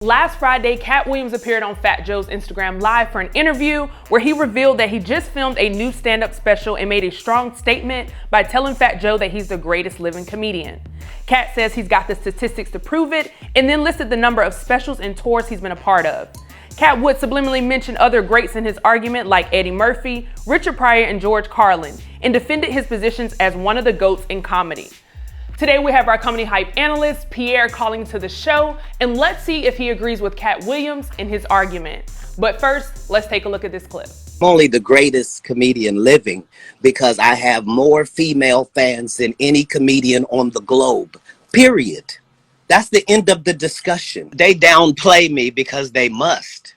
Last Friday, Katt Williams appeared on Fat Joe's Instagram Live for an interview where he revealed that he just filmed a new stand-up special and made a strong statement by telling Fat Joe that he's the greatest living comedian. Katt says he's got the statistics to prove it and then listed the number of specials and tours he's been a part of. Katt would subliminally mention other greats in his argument like Eddie Murphy, Richard Pryor, and George Carlin, and defended his positions as one of the GOATs in comedy. Today we have our comedy hype analyst, Pierre, calling to the show, and let's see if he agrees with Katt Williams in his argument. But first, let's take a look at this clip. I'm only the greatest comedian living because I have more female fans than any comedian on the globe, period. That's the end of the discussion. They downplay me because they must.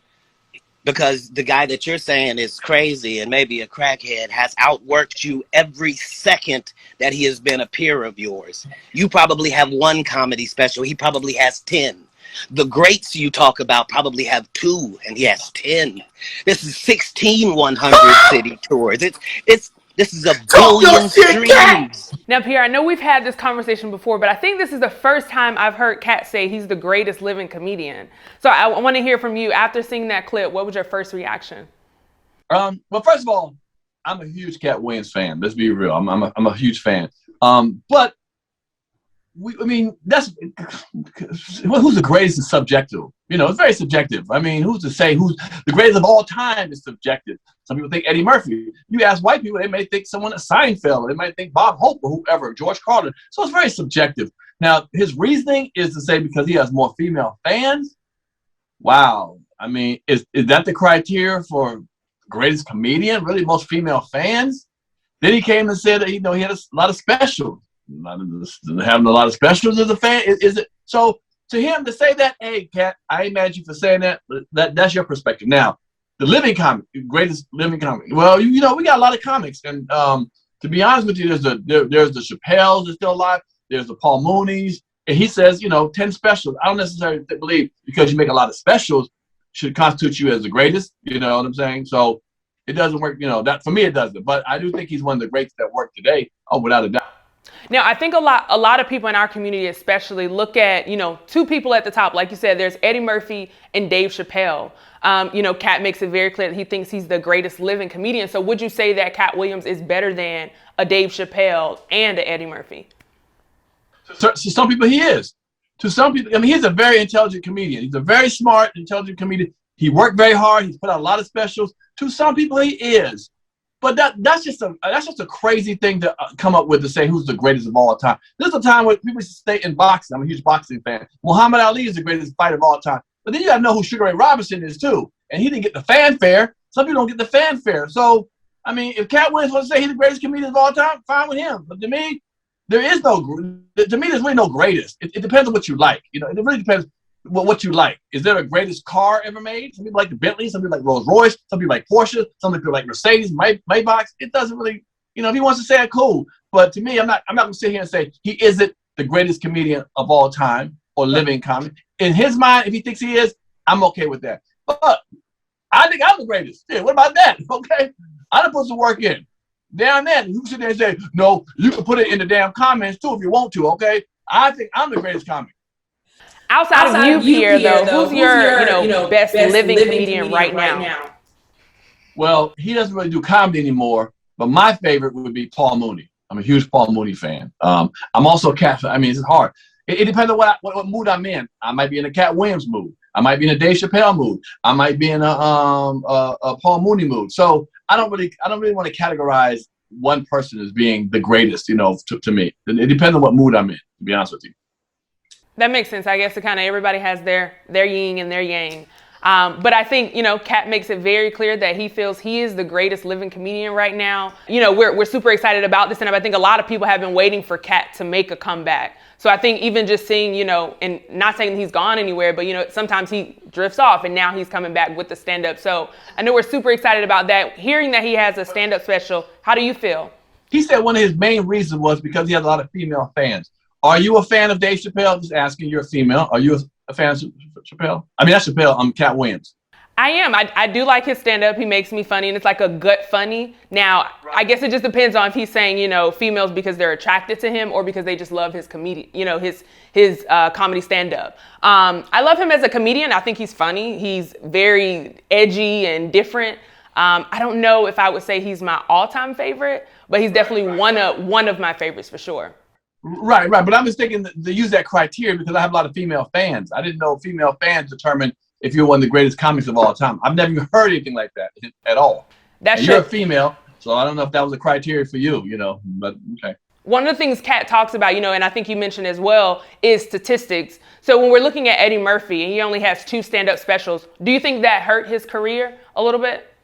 Because the guy that you're saying is crazy and maybe a crackhead has outworked you every second that he has been a peer of yours. You probably have one comedy special. He probably has 10. The greats you talk about probably have 2 and he has 10. This is 16 100 city tours. This is a billion streams. Now, Pierre, I know we've had this conversation before, but I think this is the first time I've heard Katt say he's the greatest living comedian. So I want to hear from you. After seeing that clip, what was your first reaction? Well, first of all, I'm a huge Katt Williams fan. Let's be real. I'm a huge fan. But that's who's the greatest is subjective. You know, it's very subjective. I mean, who's to say who's the greatest of all time is subjective. Some people think Eddie Murphy. You ask white people, they may think someone at Seinfeld. They might think Bob Hope or whoever, George Carlin. So it's very subjective. Now, his reasoning is to say because he has more female fans. Wow. I mean, is that the criteria for greatest comedian? Really, most female fans? Then he came and said that he had a lot of specials. Having a lot of specials as a fan, is it? So to him to say that, hey, Katt, I ain't mad at you for saying that. That's your perspective. Now, the living comic, greatest living comic. Well, we got a lot of comics, and to be honest with you, there's the Chappelle's that's still alive. There's the Paul Mooney's, and he says 10 specials. I don't necessarily believe because you make a lot of specials should constitute you as the greatest. You know what I'm saying? So it doesn't work. That for me it doesn't. But I do think he's one of the greats that work today. Oh, without a doubt. Now, I think a lot of people in our community especially look at, 2 people at the top. Like you said, there's Eddie Murphy and Dave Chappelle. Katt makes it very clear that he thinks he's the greatest living comedian. So would you say that Katt Williams is better than a Dave Chappelle and a Eddie Murphy? To some people, he is. To some people, he's a very intelligent comedian. He's a very smart, intelligent comedian. He worked very hard. He's put out a lot of specials. To some people, he is. But that's just a crazy thing to come up with to say who's the greatest of all time. There's a time when people stay in boxing. I'm a huge boxing fan. Muhammad Ali is the greatest fighter of all time. But then you got to know who Sugar Ray Robinson is too. And he didn't get the fanfare. Some people don't get the fanfare. So, if Katt Williams wants to say he's the greatest comedian of all time, fine with him. But to me, there's really no greatest. It depends on what you like. It really depends what you like. Is there a greatest car ever made? Some people like the Bentley, some people like Rolls Royce, some people like Porsche, some people like Mercedes, Maybach. It doesn't really, if he wants to say it, cool. But to me, I'm not gonna sit here and say he isn't the greatest comedian of all time or living comedy. In his mind, if he thinks he is, I'm okay with that. But I think I'm the greatest. Yeah, what about that? Okay. I done put some work in. Down there, you sit there and say, no, you can put it in the damn comments too if you want to, okay? I think I'm the greatest comic. Outside of you, Pierre, though, who's your best living comedian right now? Well, he doesn't really do comedy anymore, but my favorite would be Paul Mooney. I'm a huge Paul Mooney fan. I'm also a Katt. It's hard. It depends on what mood I'm in. I might be in a Katt Williams mood. I might be in a Dave Chappelle mood. I might be in a Paul Mooney mood. So I don't really want to categorize one person as being the greatest. To me, it depends on what mood I'm in. To be honest with you. That makes sense. I guess everybody has their yin and their yang. But I think, Katt makes it very clear that he feels he is the greatest living comedian right now. We're super excited about this, and I think a lot of people have been waiting for Katt to make a comeback. So I think even just seeing, and not saying he's gone anywhere, but, sometimes he drifts off and now he's coming back with the stand-up. So I know we're super excited about that. Hearing that he has a stand-up special, how do you feel? He said one of his main reasons was because he has a lot of female fans. Are you a fan of Dave Chappelle? Just asking, you're a female. Are you a fan of Chappelle? Not Chappelle, Katt Williams. I am. I do like his stand-up. He makes me funny, and it's like a gut funny. Now, I guess it just depends on if he's saying, females because they're attracted to him or because they just love his comedy, his comedy stand-up. I love him as a comedian. I think he's funny. He's very edgy and different. I don't know if I would say he's my all-time favorite, but he's definitely one of my favorites for sure. Right. But I'm just thinking to use that criteria because I have a lot of female fans. I didn't know female fans determine if you're one of the greatest comics of all time. I've never even heard anything like that at all. You're a female, so I don't know if that was a criteria for you, but okay. One of the things Katt talks about, and I think you mentioned as well, is statistics. So when we're looking at Eddie Murphy and he only has 2 stand-up specials, do you think that hurt his career a little bit?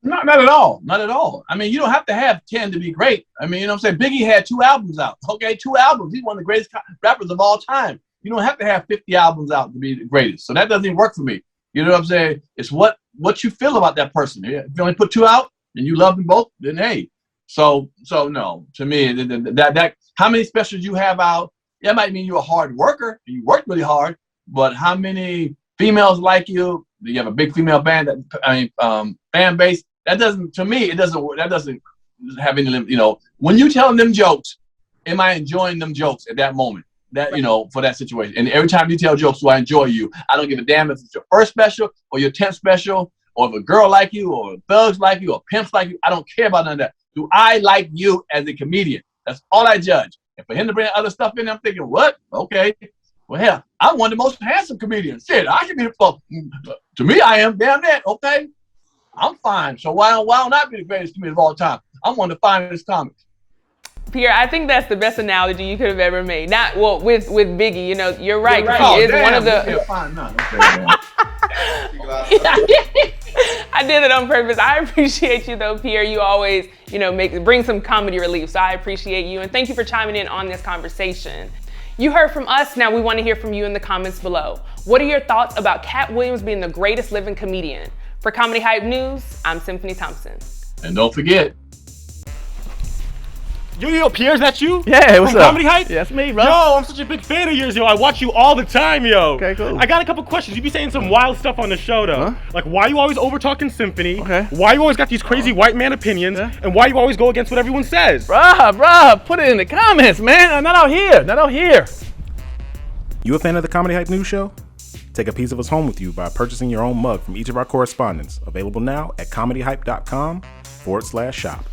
Not at all. Not at all. I mean, you don't have to have 10 to be great. I mean, Biggie had 2 albums out. Okay, 2 albums. He's one of the greatest rappers of all time. You don't have to have 50 albums out to be the greatest. So that doesn't even work for me. You know what I'm saying? It's what you feel about that person. If you only put 2 out and you love them both, then hey. So no. To me, that how many specials you have out, that might mean you're a hard worker and you work really hard. But how many females like you? Do you have a big female fan base? That doesn't have any limit. When you telling them jokes, am I enjoying them jokes at that moment? That, for that situation. And every time you tell jokes, do I enjoy you? I don't give a damn if it's your first special or your 10th special, or if a girl like you, or thugs like you, or pimps like you. I don't care about none of that. Do I like you as a comedian? That's all I judge. And for him to bring other stuff in, I'm thinking, what? Okay. Well, hell, I'm one of the most handsome comedians. Shit, I should be to me, I am. Damn that. Okay. I'm fine. So why don't I be the greatest comedian of all time? I'm one of the finest comics. Pierre, I think that's the best analogy you could have ever made. With Biggie, you're right. Right. He is one of the. I did it on purpose. I appreciate you though, Pierre. You always, bring some comedy relief. So I appreciate you and thank you for chiming in on this conversation. You heard from us. Now we want to hear from you in the comments below. What are your thoughts about Katt Williams being the greatest living comedian? For Comedy Hype News, I'm Symphony Thompson. And don't forget. Yo, Pierre, is that you? Yeah, what's From up? Comedy Hype? Yeah, that's me, bro. Yo, I'm such a big fan of yours, yo. I watch you all the time, yo. Okay, cool. I got a couple questions. You be saying some wild stuff on the show, though. Huh? Like, why you always over-talking Symphony? Okay. Why you always got these crazy white man opinions? Yeah. And why you always go against what everyone says? Bruh, put it in the comments, man. I'm not out here. You a fan of the Comedy Hype News Show? Take a piece of us home with you by purchasing your own mug from each of our correspondents. Available now at comedyhype.com/shop.